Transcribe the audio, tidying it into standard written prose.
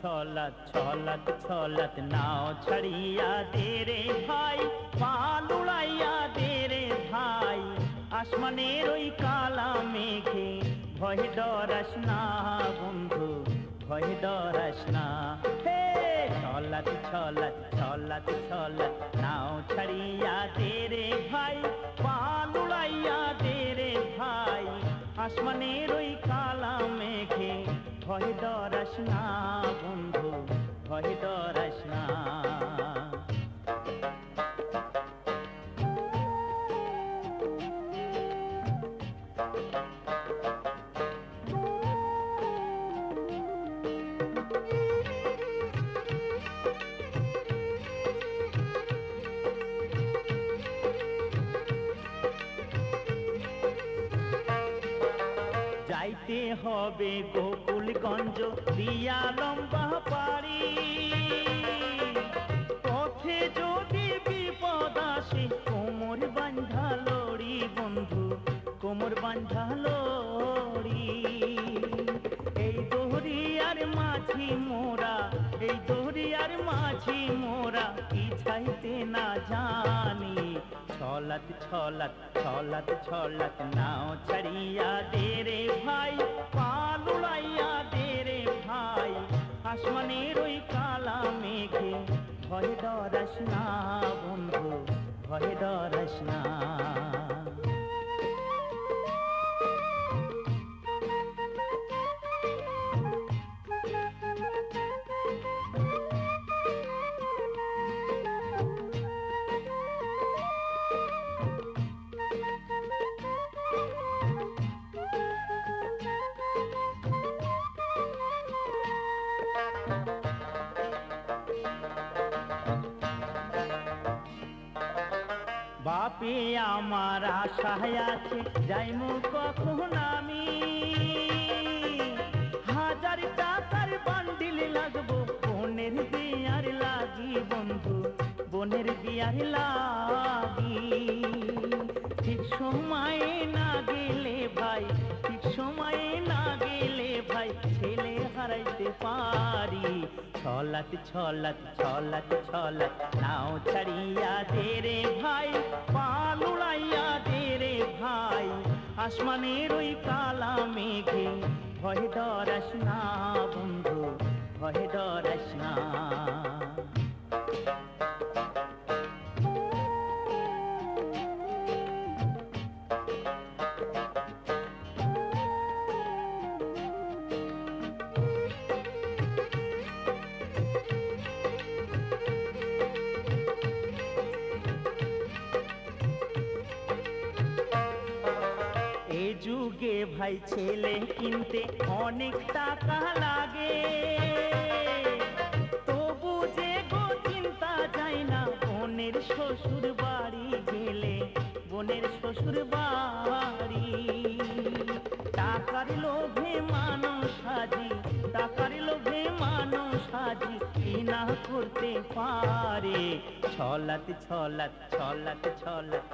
ছলাত ছলাত ছলাত নাও ছাড়িয়া দে রে ভাই, পাল উড়াইয়া দে রে ভাই, আসমানের ওই কালা মেঘে ভয় ডরাস না বন্ধু, ভয় ডরাস না। হে ছলাত ছলাত ছলাত ছলাত নাও ছাড়িয়া দে রে ভাই, পাল উড়াইয়া দে রে ভাই, আসমানের ওই কালা মেঘে ভয় ডরাস না বন্ধু, ভয় ডরাস না। যাইতে হবে গোকুলগঞ্জ দিয়া লম্বা পাড়ি, পথে যদি বিপদ আসে কোমর বাঁধা লড়ি বন্ধু, কোমর বাঁধা লড়ি। এই দরিয়ার মাঝি মোরা, এই দরিয়ার মাঝি মোরা কি ছাইতে না জানি। ছলাত ছলাত ছলাত ছলাত নাও ছাড়িয়া দে রে ভাই, পাল উড়াইয়া দে রে ভাই, আসমানের ওই কালা মেঘে ভয় ডরাস না বন্ধু, ভয় ডরাস না। বাপে আমার আশায় আছে যাইমু কখন আমি, হাজার টাকার বান্ডিল লাগবো বোনের বিয়ার লাগি বন্ধু, বোনের বিয়ার লাগি। ঠিক সময়ে না গেলে ভাই, ঠিক সময়ে না গেলে ভাই, ছেলে হারাইতে পারি। ছলাত ছলাত ছলাত ছলাত নাও ছাড়িয়া দে রে ভাই, পাল উড়াইয়া দে রে ভাই, আসমানের ওই কালা মেঘে ভয় ডরাস না বন্ধু, ভয় ডরাস না। এ যুগে ভাই ছেলে কিনতে অনেক টাকা লাগে, তবু যে গো চিন্তা যায় না বোনের শ্বশুর বাড়ি গেলে, বোনের শ্বশুর বাড়ি। টাকার লোভে মানুষ সাজি, টাকার লোভে মানুষ সাজি কি না করতে পারে। ছলাত ছলাত ছলাত ছলাত